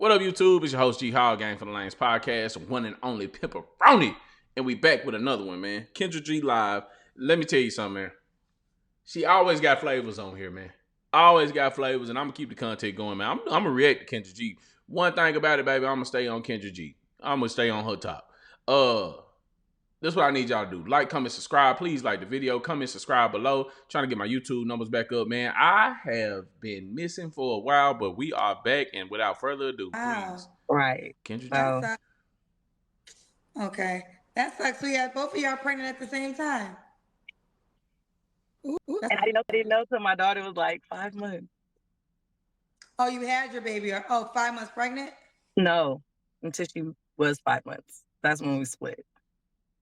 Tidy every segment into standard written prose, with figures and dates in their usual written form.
What up, YouTube? It's your host, G Hall, Gang for the Lanes podcast, one and only Pepperoni. And we back with another one, man. Kendra G live. Let me tell you something, man. She always got flavors on here, man. Always got flavors, and I'm going to keep the content going, man. I'm going to react to Kendra G. One thing about it, baby, I'm going to stay on Kendra G. I'm going to stay on her top. That's what I need y'all to do. Like, comment, subscribe. Please like the video. Comment, subscribe below. Trying to get my YouTube numbers back up, man. I have been missing for a while, but we are back. And without further ado, please. Right. Kendra G. Wow. Okay. That sucks. So yeah, both of y'all pregnant at the same time. Ooh, and I didn't know till my daughter was like 5 months. Oh, you had your baby. 5 months pregnant? No, until she was 5 months. That's when we split.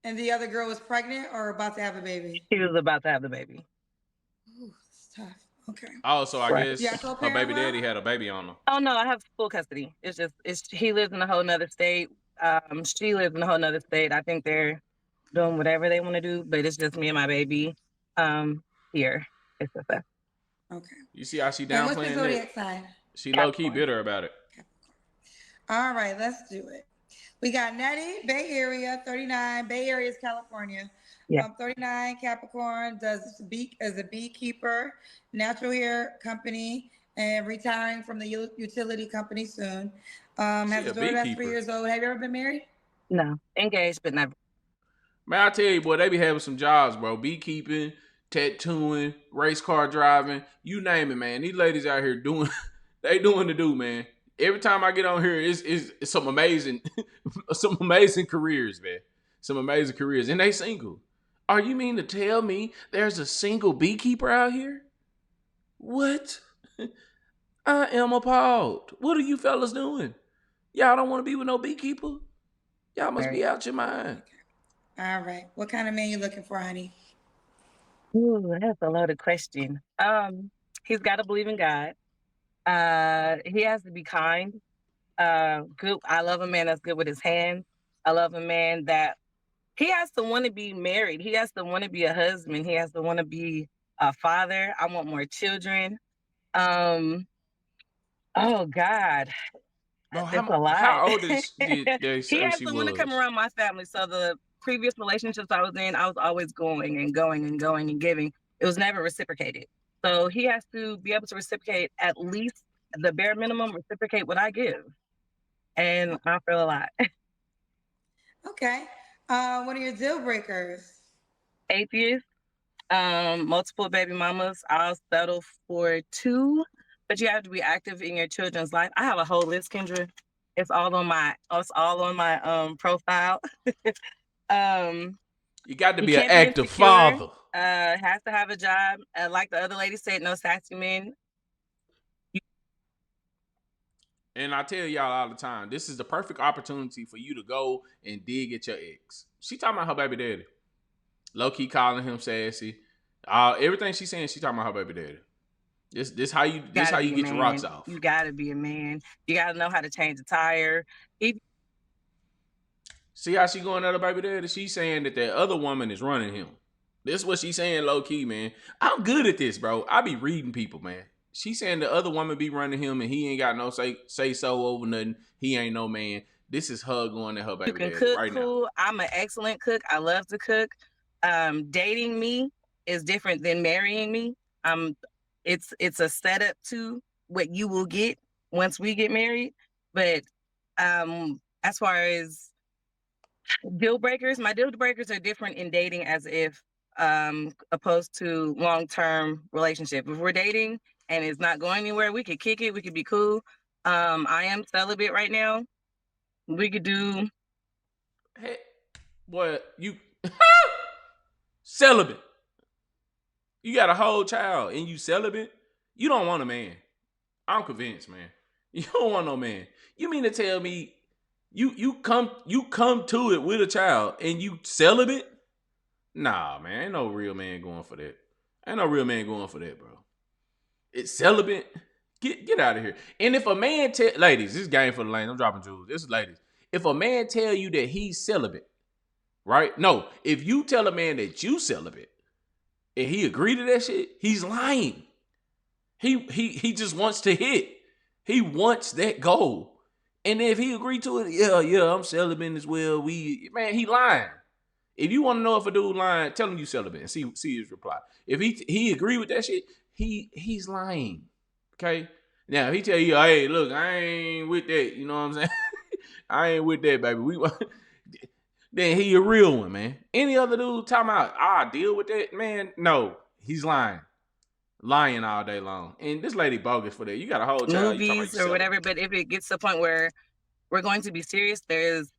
And the other girl was pregnant or about to have a baby? She was about to have the baby. Ooh, that's tough. Okay. Oh, so I guess Yeah, her baby daddy had a baby on her. Oh no, I have full custody. He lives in a whole nother state. She lives in a whole nother state. I think they're doing whatever they want to do, but it's just me and my baby here. It's just that. Okay. You see how she And what's the downplaying zodiac that? sign? She low-key bitter about it. All right, let's do it. We got Nettie, Bay Area, 39. Bay Area is California. Yeah. 39, Capricorn, as a beekeeper, natural hair company, and retiring from the utility company soon. Has a daughter that's 3 years old. Have you ever been married? No. Engaged, but never. Man, I tell you, boy, they be having some jobs, bro. Beekeeping, tattooing, race car driving, you name it, man. These ladies out here doing, they doing the do, man. Every time I get on here, it's some amazing, some amazing careers, man. Some amazing careers, and they single. Are you mean to tell me there's a single beekeeper out here? What? I am appalled. What are you fellas doing? Y'all don't want to be with no beekeeper? Y'all must be out your mind. All right. What kind of man you looking for, honey? Ooh, that's a loaded question. He's got to believe in God. He has to be kind. Good. I love a man that's good with his hands. I love a man that he has to want to be married. He has to want to be a husband. He has to want to be a father. I want more children. Oh God. Bro, That's a lot. how old is did they say he has she to was? want to come around my family. So the previous relationships I was in, I was always going and going and going and giving. It was never reciprocated. So he has to be able to reciprocate at least the bare minimum, reciprocate what I give. And I feel a lot. Okay. What are your deal breakers? Atheist, multiple baby mamas. I'll settle for 2, but you have to be active in your children's life. I have a whole list, Kendra. It's all on my profile. You got to be an active father. Has to have a job. Like the other lady said, no sassy men. And I tell y'all all the time, this is the perfect opportunity for you to go and dig at your ex. She talking about her baby daddy. Low-key calling him sassy. Everything she's saying, she talking about her baby daddy. This how you get your rocks off. You gotta be a man. You gotta know how to change a tire. See how she going at her baby daddy? She's saying that other woman is running him. This is what she's saying low-key, man. I'm good at this, bro. I be reading people, man. She saying the other woman be running him and he ain't got no say so over nothing. He ain't no man. This is her going at her baby daddy cook right cool. now. I'm an excellent cook. I love to cook. Dating me is different than marrying me. It's a setup to what you will get once we get married. But as far as deal breakers, my deal breakers are different in dating as if opposed to long-term relationship. If we're dating and it's not going anywhere, we could kick it, we could be cool. I am celibate right now. We could do you celibate. You got a whole child and you celibate? You don't want a man. I'm convinced, man. You don't want no man. You mean to tell me you come to it with a child and you celibate? Nah, man. Ain't no real man going for that. Ain't no real man going for that, bro. It's celibate. Get out of here. And if a man ladies, this is game for the lane. I'm dropping jewels. This is ladies. If a man tell you that he's celibate, right? No, if you tell a man that you celibate and he agree to that shit, he's lying. He just wants to hit. He wants that goal. And then if he agreed to it, yeah, I'm celibate as well. Man, he lying. If you want to know if a dude lying, tell him you celibate and see his reply. If he agree with that shit, he's lying. Okay. Now if he tell you, hey, look, I ain't with that. You know what I'm saying? I ain't with that, baby. Then he a real one, man. Any other dude talking about I deal with that, man? No, he's lying all day long. And this lady bogus for that. You got a whole child. You talking Movies about or whatever, but if it gets to the point where we're going to be serious, there's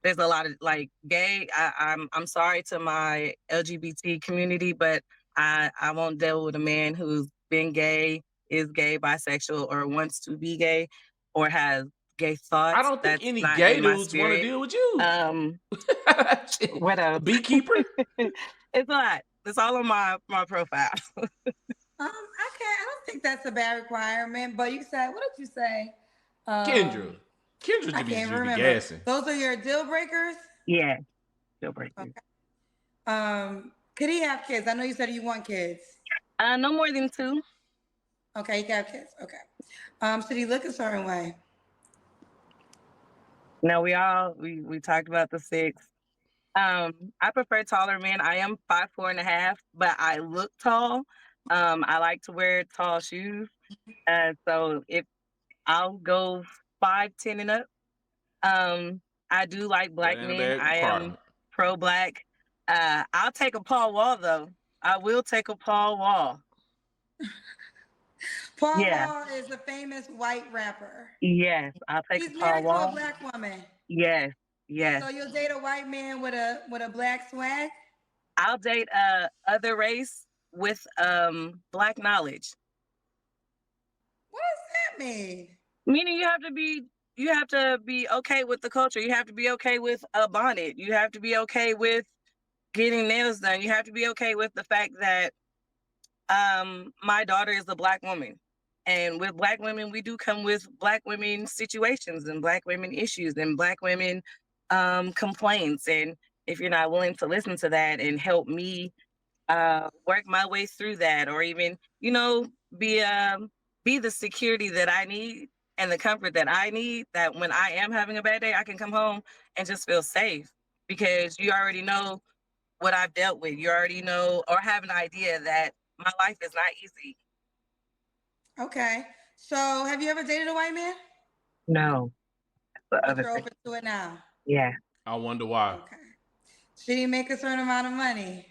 a lot of like gay. I'm sorry to my LGBT community, but I won't deal with a man who's been gay, is gay, bisexual, or wants to be gay, or has gay thoughts. I don't think That's any not gay in my dudes want to spirit. deal with you. What else? A beekeeper? It's a lot. It's all on my profile. I don't think that's a bad requirement, but you said, what did you say? Kendra I just can't be remember. gassing. Those are your deal breakers? Yeah, deal breakers. Okay. Could he have kids? I know you said you want kids. No more than 2. Okay, he can have kids. Okay. Should he look a certain way? No, we talked about the 6. I prefer taller men. I am 5'4.5", but I look tall. I like to wear tall shoes. So if I'll go 5'10" and up. I do like black men. I am pro-black. I'll take a Paul Wall though. I will take a Paul Wall. Paul Wall is a famous white rapper. Yes, I'll take a Paul Wall. He's married to a black woman. Yes. So you'll date a white man with a black swag? I'll date other race with black knowledge. What does that mean? Meaning you have to be okay with the culture. You have to be okay with a bonnet. You have to be okay with getting nails done. You have to be okay with the fact that my daughter is a black woman. And with black women, we do come with black women situations and black women issues and black women complaints. And if you're not willing to listen to that and help me work my way through that, or even, be the security that I need and the comfort that I need, that when I am having a bad day, I can come home and just feel safe, because you already know what I've dealt with. You already know or have an idea that my life is not easy. Okay. So have you ever dated a white man? No. But you're open to it now? Yeah. I wonder why. Okay. Should he make a certain amount of money?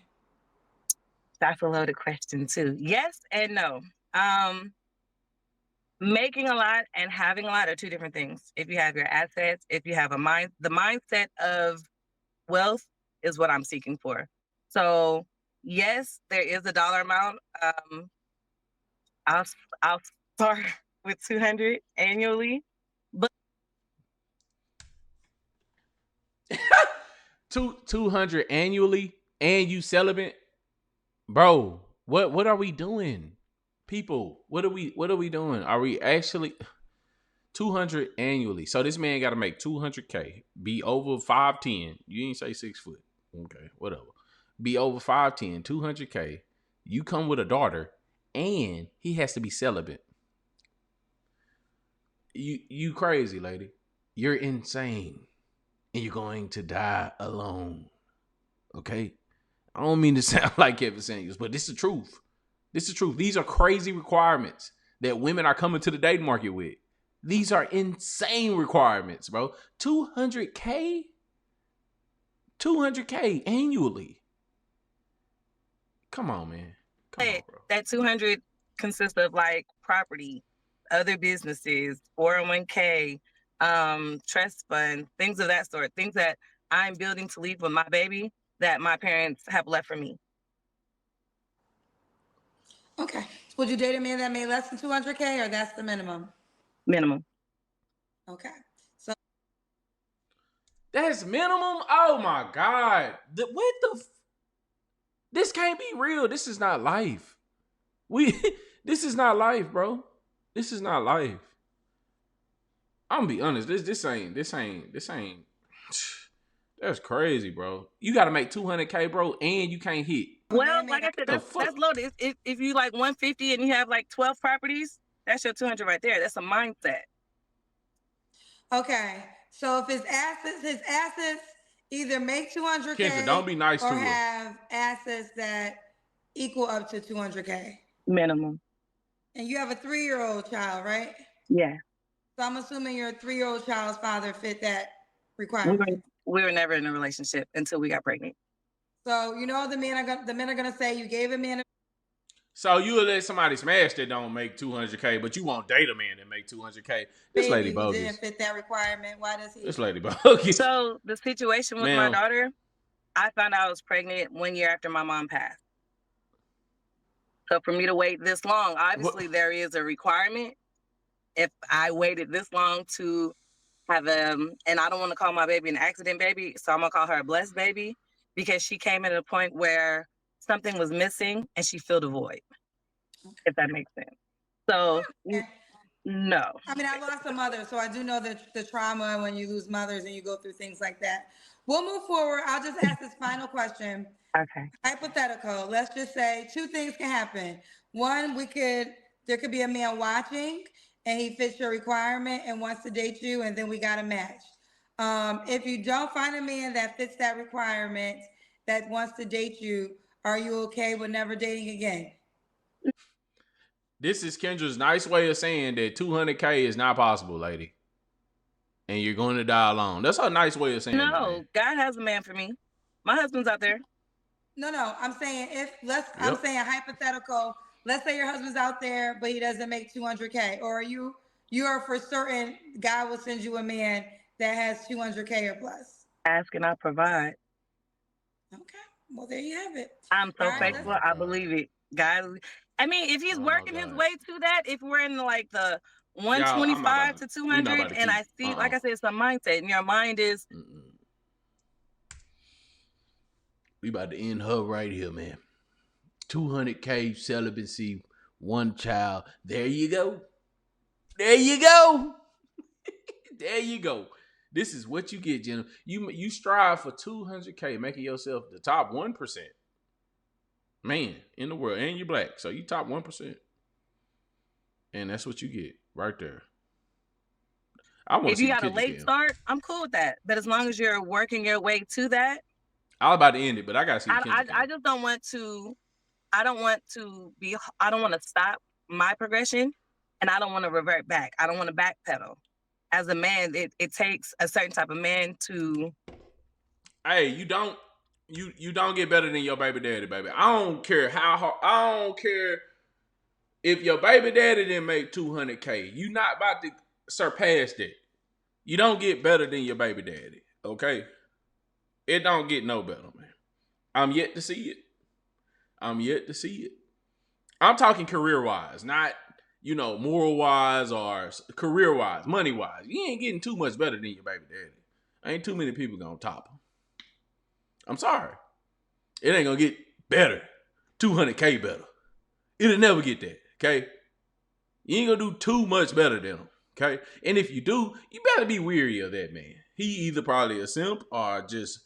That's a loaded question too. Yes and no. Making a lot and having a lot are two different things. If you have your assets, if you have the mindset of wealth is what I'm seeking for. So yes, there is a dollar amount. I'll start with 200 annually, but 200 annually, and you celibate, bro? What are we doing, people? What are we doing? Are we actually 200 annually? So this man got to make 200K, be over 5'10". You didn't say 6 foot, okay? Whatever. Be over 5'10", 200K. You come with a daughter, and he has to be celibate. You crazy, lady. You're insane. And you're going to die alone. Okay? I don't mean to sound like Kevin Samuels, but this is the truth. This is the truth. These are crazy requirements that women are coming to the dating market with. These are insane requirements, bro. 200K? 200K annually. Come on, man. Come on, bro. That 200 consists of like property, other businesses, 401k, trust fund, things of that sort, things that I'm building to leave with my baby that my parents have left for me. Okay. Would you date a man that made less than 200K, or that's the minimum? Minimum. Okay. So that's minimum? Oh my God. This can't be real. This is not life. This is not life, bro. This is not life. I'm gonna be honest. This ain't. That's crazy, bro. You got to make 200K, bro, and you can't hit. Well, like I said, that's loaded. If you like 150 and you have like 12 properties, that's your 200 right there. That's a mindset. Okay, so if his assets either make 200K Kendra, don't be nice or to her. have assets that equal up to 200K. Minimum. And you have a 3-year-old child, right? Yeah. So I'm assuming your 3-year-old child's father fit that We requirement. were never in a relationship until we got pregnant. So the men are gonna say you gave a man. So you will let somebody smash that don't make 200K, but you won't date a man that make 200K. This lady Baby who bogus. didn't fit that requirement. Why does he? This lady bogus. So the situation with my daughter, I found out I was pregnant 1 year after my mom passed. So for me to wait this long, obviously there is a requirement. If I waited this long to have and I don't want to call my baby an accident baby, so I'm gonna call her a blessed baby because she came at a point where something was missing and she filled a void. If that makes sense. So no. I mean, I lost a mother, so I do know the trauma when you lose mothers and you go through things like that. We'll move forward. I'll just ask this final question. Okay. Hypothetical. Let's just say 2 things can happen. One, there could be a man watching and he fits your requirement and wants to date you, and then we got a match. If you don't find a man that fits that requirement that wants to date you, are you okay with never dating again? This is Kendra's nice way of saying that 200K is not possible, lady. And you're going to die alone. That's her nice way of saying it. No, God has a man for me. My husband's out there. No. I'm saying I'm saying hypothetical. Let's say your husband's out there, but he doesn't make 200K, or you are for certain God will send you a man that has 200K or plus. Ask and I provide. Okay, well there you have it. I'm so faithful. I believe it. God, I mean, if he's working his way to that, if we're in like the 125 to 200, and I see, like I said, it's a mindset, and your mind is. We about to end her right here, man. 200K celibacy, 1 child. There you go. There you go. There you go. This is what you get, Jenna. You strive for 200K, making yourself the top 1% man in the world, and you're black, so you top 1%, and that's what you get right there. If you got a late start, I'm cool with that. But as long as you're working your way to that, I was about to end it, but I gotta see. I just don't want to. I don't want to stop my progression, and I don't want to revert back. I don't want to backpedal. As a man, it takes a certain type of man to. Hey, you don't get better than your baby daddy, baby. I don't care how hard. I don't care if your baby daddy didn't make 200K. You not about to surpass that. You don't get better than your baby daddy. Okay, it don't get no better, man. I'm yet to see it. I'm talking career-wise, not, moral-wise or career-wise, money-wise. You ain't getting too much better than your baby daddy. Ain't too many people gonna top him. I'm sorry. It ain't gonna get better. 200K better. It'll never get that, okay? You ain't gonna do too much better than him, okay? And if you do, you better be weary of that man. He either probably a simp or just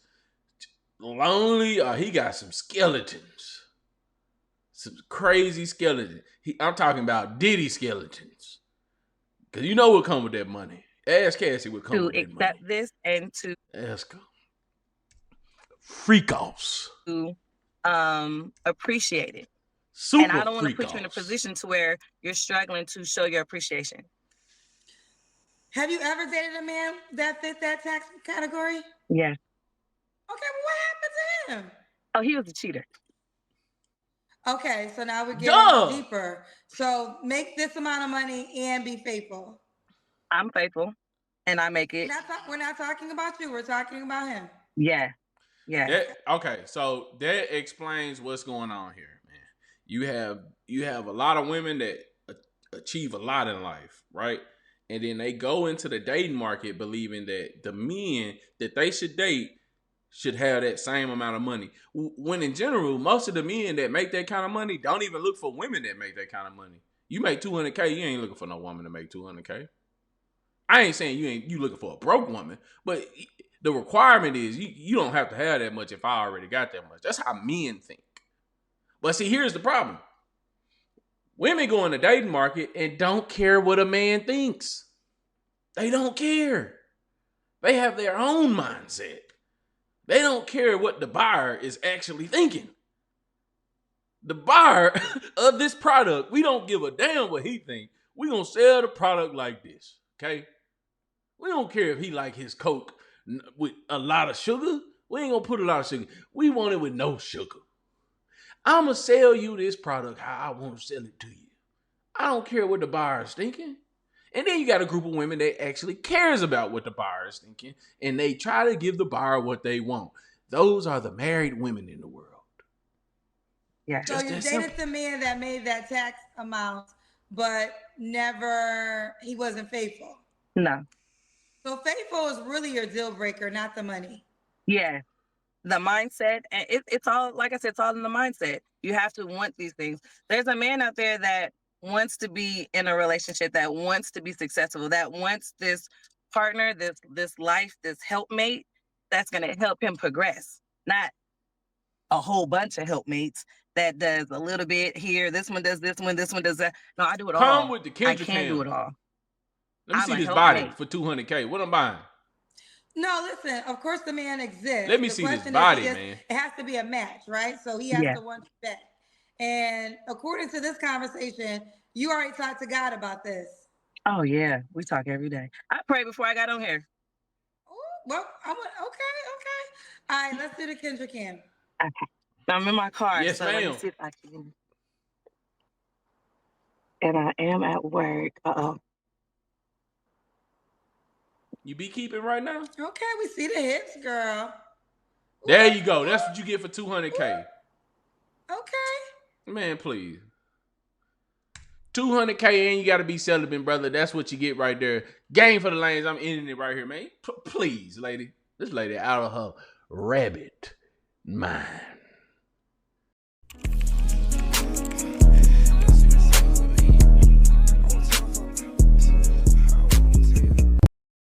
lonely, or he got some skeletons. Some crazy skeletons. I'm talking about Diddy skeletons. Because you know what come with that money. Ask Cassie what come with that money. To accept this and to... Ask her. Freak-offs. To appreciate it. Super and I don't want to put you in a position to where you're struggling to show your appreciation. Have you ever dated a man that fit that tax category? Yeah. Okay, well, what happened to him? Oh, he was a cheater. Okay, so now we're getting deeper. So make this amount of money and be faithful. I'm faithful, and I make it. We're not talking about you. We're talking about him. Yeah. Yeah. Okay, so that explains what's going on here, man. You have a lot of women that achieve a lot in life, right? And then they go into the dating market believing that the men that they should date should have that same amount of money. When in general, most of the men that make that kind of money don't even look for women that make that kind of money. You make 200K, you ain't looking for no woman to make 200K. I ain't saying you looking for a broke woman, but the requirement is you don't have to have that much if I already got that much. That's how men think. But see, here's the problem. Women go in the dating market and don't care what a man thinks. They don't care. They have their own mindset. They don't care what the buyer is actually thinking. The buyer of this product, we don't give a damn what he thinks. We gonna sell the product like this, okay? We don't care if he like his Coke with a lot of sugar. We ain't gonna put a lot of sugar. We want it with no sugar. I'ma sell you this product how I want to sell it to you. I don't care what the buyer is thinking. And then you got a group of women that actually cares about what the buyer is thinking, and they try to give the buyer what they want. Those are the married women in the world. Yeah. So you dated the man that made that tax amount, but he wasn't faithful. No. So faithful is really your deal breaker, not the money. Yeah. The mindset, and it's all, like I said, it's all in the mindset. You have to want these things. There's a man out there that wants to be in a relationship, that wants to be successful, that wants this partner, this life, this helpmate that's going to help him progress, not a whole bunch of helpmates that does a little bit here. This one does this one does that. No, I do it all. Come with the Kendra I can't do it all. Let me see this body for $200K. What I'm buying? No, listen, of course the man exists. Let me see this body, man. It has to be a match, right? So he has to want you back. And according to this conversation, you already talked to God about this. Oh, yeah. We talk every day. I prayed before I got on here. Ooh, well, okay. All right, let's do the Kendra Cam. Okay. I'm in my car. Yes, ma'am. Let me see if I can. And I am at work. You beekeeping right now? Okay, we see the hips, girl. There you go. That's what you get for $200K. Okay. Man, please. $200K and you got to be celibate, brother. That's what you get right there. Game for the lanes. I'm ending it right here, man. Please, lady. This lady out of her rabbit mind.